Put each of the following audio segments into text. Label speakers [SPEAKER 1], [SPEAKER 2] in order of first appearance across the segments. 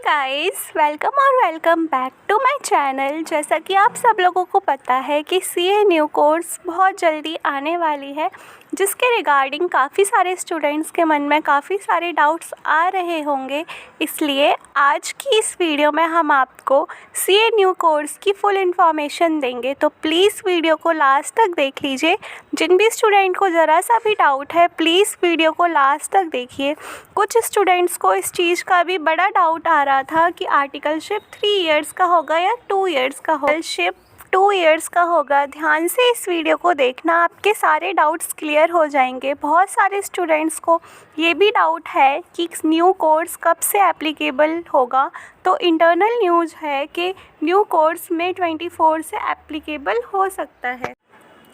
[SPEAKER 1] Guys, welcome back to my channel. जैसा कि आप सब लोगों को पता है कि सीए न्यू कोर्स बहुत जल्दी आने वाली है, जिसके रिगार्डिंग काफ़ी सारे स्टूडेंट्स के मन में काफ़ी सारे डाउट्स आ रहे होंगे। इसलिए आज की इस वीडियो में हम आपको सीए न्यू कोर्स की फुल इन्फॉर्मेशन देंगे, तो प्लीज़ वीडियो को लास्ट तक देख लीजिए। जिन भी स्टूडेंट को ज़रा सा भी डाउट है, प्लीज़ वीडियो को लास्ट तक देखिए। कुछ स्टूडेंट्स को इस चीज़ का भी बड़ा डाउट आ रहा था कि आर्टिकलशिप 3 इयर्स का होगा या 2 इयर्स का होगा। शिप 2 इयर्स का होगा। ध्यान से इस वीडियो को देखना, आपके सारे डाउट्स क्लियर हो जाएंगे। बहुत सारे स्टूडेंट्स को ये भी डाउट है कि न्यू कोर्स कब से एप्लीकेबल होगा। तो इंटरनल न्यूज़ है कि न्यू कोर्स मई 24 से एप्लीकेबल हो सकता है।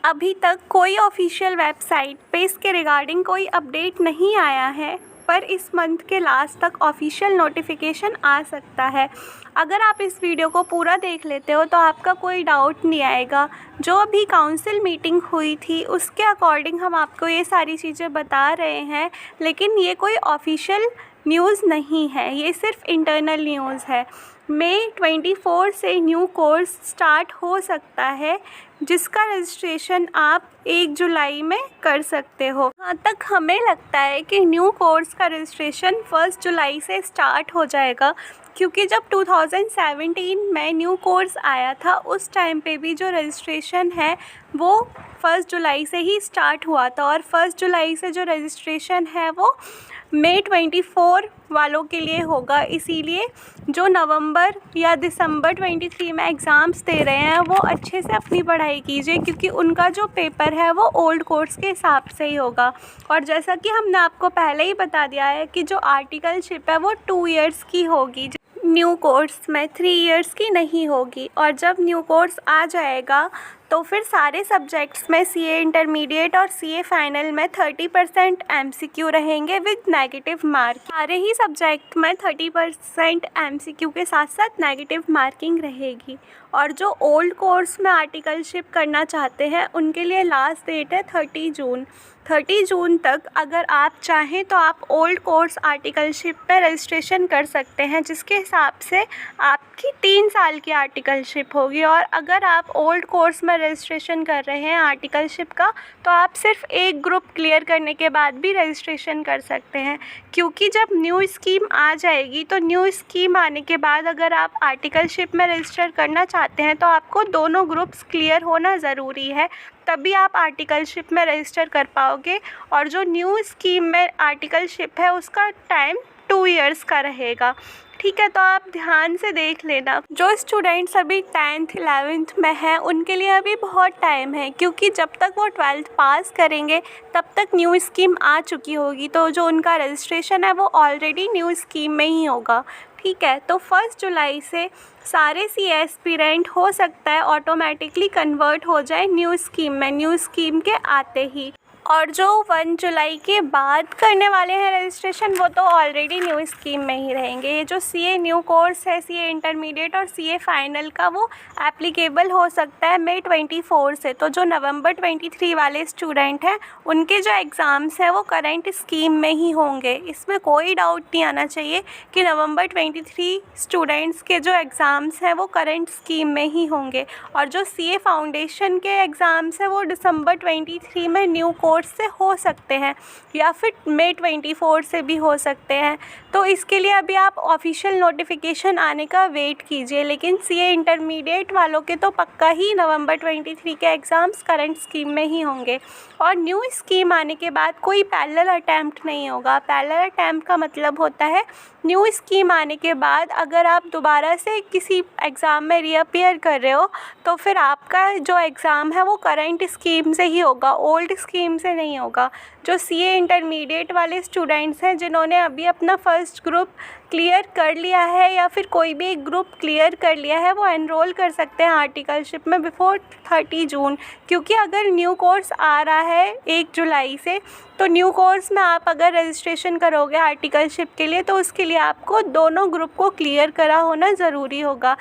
[SPEAKER 1] अभी तक कोई ऑफिशियल वेबसाइट पे इसके रिगार्डिंग कोई अपडेट नहीं आया है, पर इस मंथ के लास्ट तक ऑफिशियल नोटिफिकेशन आ सकता है। अगर आप इस वीडियो को पूरा देख लेते हो तो आपका कोई डाउट नहीं आएगा। जो अभी काउंसिल मीटिंग हुई थी उसके अकॉर्डिंग हम आपको ये सारी चीज़ें बता रहे हैं, लेकिन ये कोई ऑफिशियल न्यूज़ नहीं है, ये सिर्फ इंटरनल न्यूज़ है। मई 24 से न्यू कोर्स स्टार्ट हो सकता है, जिसका रजिस्ट्रेशन आप 1 जुलाई में कर सकते हो। यहाँ तक हमें लगता है कि न्यू कोर्स का रजिस्ट्रेशन 1 जुलाई से स्टार्ट हो जाएगा, क्योंकि जब 2017 में न्यू कोर्स आया था उस टाइम पे भी जो रजिस्ट्रेशन है वो 1 जुलाई से ही स्टार्ट हुआ था, और 1 जुलाई से जो रजिस्ट्रेशन है वो मई 24 वालों के लिए होगा। इसीलिए जो नवंबर या दिसंबर 23 में एग्ज़ाम्स दे रहे हैं वो अच्छे से अपनी पढ़ाई कीजिए, क्योंकि उनका जो पेपर है वो ओल्ड कोर्स के हिसाब से ही होगा। और जैसा कि हमने आपको पहले ही बता दिया है कि जो आर्टिकलशिप है वो 2 इयर्स की होगी, न्यू कोर्स में 3 इयर्स की नहीं होगी। और जब न्यू कोर्स आ जाएगा तो फिर सारे सब्जेक्ट्स में सीए इंटरमीडिएट और सीए फाइनल में 30% एमसीक्यू रहेंगे विद नेगेटिव मार्क। सारे ही सब्जेक्ट में 30% एमसीक्यू के साथ साथ नेगेटिव मार्किंग रहेगी। और जो ओल्ड कोर्स में आर्टिकलशिप करना चाहते हैं उनके लिए लास्ट डेट है 30 जून। 30 जून तक अगर आप चाहें तो आप ओल्ड कोर्स आर्टिकलशिप पे रजिस्ट्रेशन कर सकते हैं, जिसके हिसाब से आपकी 3 साल की आर्टिकलशिप होगी। और अगर आप ओल्ड कोर्स में रजिस्ट्रेशन कर रहे हैं आर्टिकलशिप का, तो आप सिर्फ एक ग्रुप क्लियर करने के बाद भी रजिस्ट्रेशन कर सकते हैं, क्योंकि जब न्यू स्कीम आ जाएगी तो न्यू स्कीम आने के बाद अगर आप आर्टिकलशिप में रजिस्टर करना चाहते हैं तो आपको दोनों ग्रुप्स क्लियर होना ज़रूरी है, तभी आप आर्टिकलशिप में रजिस्टर कर पाओगे। और जो न्यू स्कीम में आर्टिकलशिप है उसका टाइम 2 इयर्स का रहेगा। ठीक है, तो आप ध्यान से देख लेना। जो स्टूडेंट्स अभी 10th 11th में हैं उनके लिए अभी बहुत टाइम है, क्योंकि जब तक वो 12th पास करेंगे तब तक न्यू स्कीम आ चुकी होगी, तो जो उनका रजिस्ट्रेशन है वो ऑलरेडी न्यू स्कीम में ही होगा। ठीक है, तो 1 जुलाई से सारे सी एस्पिरेंट हो सकता है ऑटोमेटिकली कन्वर्ट हो जाए न्यू स्कीम में, न्यू स्कीम के आते ही। और जो 1 जुलाई के बाद करने वाले हैं रजिस्ट्रेशन वो तो ऑलरेडी न्यू स्कीम में ही रहेंगे। ये जो सीए न्यू कोर्स है, सीए इंटरमीडिएट और सीए फाइनल का, वो एप्लीकेबल हो सकता है मई 24 से। तो जो नवंबर 23 वाले स्टूडेंट हैं उनके जो एग्ज़ाम्स हैं वो करंट स्कीम में ही होंगे। इसमें कोई डाउट नहीं आना चाहिए कि नवंबर 23 स्टूडेंट्स के जो एग्ज़ाम्स हैं वो करंट स्कीम में ही होंगे। और जो सीए फाउंडेशन के एग्ज़ाम्स हैं वो दिसंबर 23 में न्यू से हो सकते हैं, या फिर मई 24 से भी हो सकते हैं। तो इसके लिए अभी आप ऑफिशियल नोटिफिकेशन आने का वेट कीजिए, लेकिन सीए इंटरमीडिएट वालों के तो पक्का ही नवंबर 23 के एग्ज़ाम्स करंट स्कीम में ही होंगे। और न्यू स्कीम आने के बाद कोई पैरेलल अटैम्प्ट नहीं होगा। पैरेलल अटैम्प्ट का मतलब होता है न्यू स्कीम आने के बाद अगर आप दोबारा से किसी एग्ज़ाम में रीअपीयर कर रहे हो तो फिर आपका जो एग्ज़ाम है वो करंट स्कीम से ही होगा, ओल्ड स्कीम से नहीं होगा। जो सीए इंटरमीडिएट वाले स्टूडेंट्स हैं जिन्होंने अभी अपना फर्स्ट ग्रुप क्लियर कर लिया है या फिर कोई भी एक ग्रुप क्लियर कर लिया है, वो एनरोल कर सकते हैं आर्टिकलशिप में बिफोर 30 जून। क्योंकि अगर न्यू कोर्स आ रहा है 1 जुलाई से, तो न्यू कोर्स में आप अगर रजिस्ट्रेशन करोगे आर्टिकलशिप के लिए तो उसके लिए आपको दोनों ग्रुप को क्लियर करा होना ज़रूरी होगा।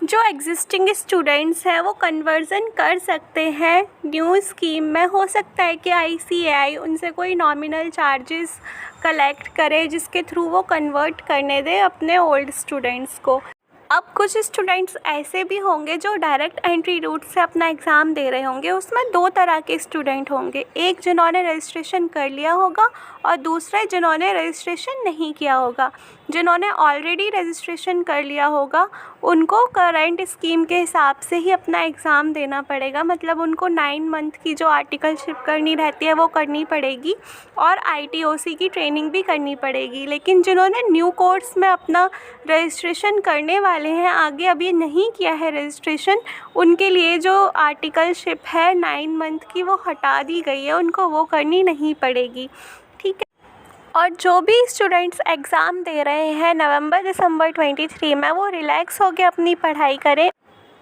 [SPEAKER 1] जो एग्जिस्टिंग स्टूडेंट्स हैं वो कन्वर्ज़न कर सकते हैं न्यू स्कीम में। हो सकता है कि आईसीएआई उनसे कोई नॉमिनल चार्जेस कलेक्ट करे, जिसके थ्रू वो कन्वर्ट करने दे अपने ओल्ड स्टूडेंट्स को। अब कुछ स्टूडेंट्स ऐसे भी होंगे जो डायरेक्ट एंट्री रूट से अपना एग्ज़ाम दे रहे होंगे। उसमें 2 तरह के स्टूडेंट होंगे, एक जिन्होंने रजिस्ट्रेशन कर लिया होगा और दूसरे जिन्होंने रजिस्ट्रेशन नहीं किया होगा। जिन्होंने ऑलरेडी रजिस्ट्रेशन कर लिया होगा उनको करंट स्कीम के हिसाब से ही अपना एग्ज़ाम देना पड़ेगा, मतलब उनको 9 मंथ की जो आर्टिकलशिप करनी रहती है वो करनी पड़ेगी और ITOC की ट्रेनिंग भी करनी पड़ेगी। लेकिन जिन्होंने न्यू कोर्स में अपना रजिस्ट्रेशन करने वाले हैं, आगे अभी नहीं किया है रजिस्ट्रेशन, उनके लिए जो आर्टिकलशिप है 9 मंथ की वो हटा दी गई है, उनको वो करनी नहीं पड़ेगी। ठीक है। और जो भी स्टूडेंट्स एग्ज़ाम दे रहे हैं नवंबर-दिसंबर 23 में, वो रिलैक्स होकर अपनी पढ़ाई करें,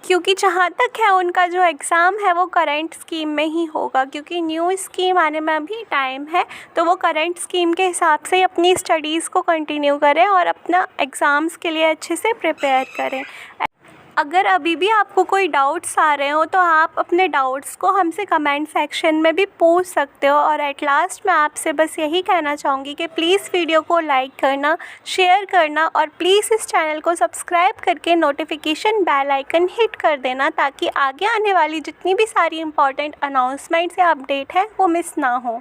[SPEAKER 1] क्योंकि जहाँ तक है उनका जो एग्ज़ाम है वो करंट स्कीम में ही होगा, क्योंकि न्यू स्कीम आने में अभी टाइम है। तो वो करंट स्कीम के हिसाब से ही अपनी स्टडीज़ को कंटिन्यू करें और अपना एग्ज़ाम्स के लिए अच्छे से प्रिपेयर करें। अगर अभी भी आपको कोई डाउट्स आ रहे हो तो आप अपने डाउट्स को हमसे कमेंट सेक्शन में भी पूछ सकते हो। और एट लास्ट मैं आपसे बस यही कहना चाहूँगी कि प्लीज़ वीडियो को लाइक करना, शेयर करना और प्लीज़ इस चैनल को सब्सक्राइब करके नोटिफिकेशन बेल आइकन हिट कर देना, ताकि आगे आने वाली जितनी भी सारी इंपॉर्टेंट अनाउंसमेंट्स या अपडेट है वो मिस ना हो।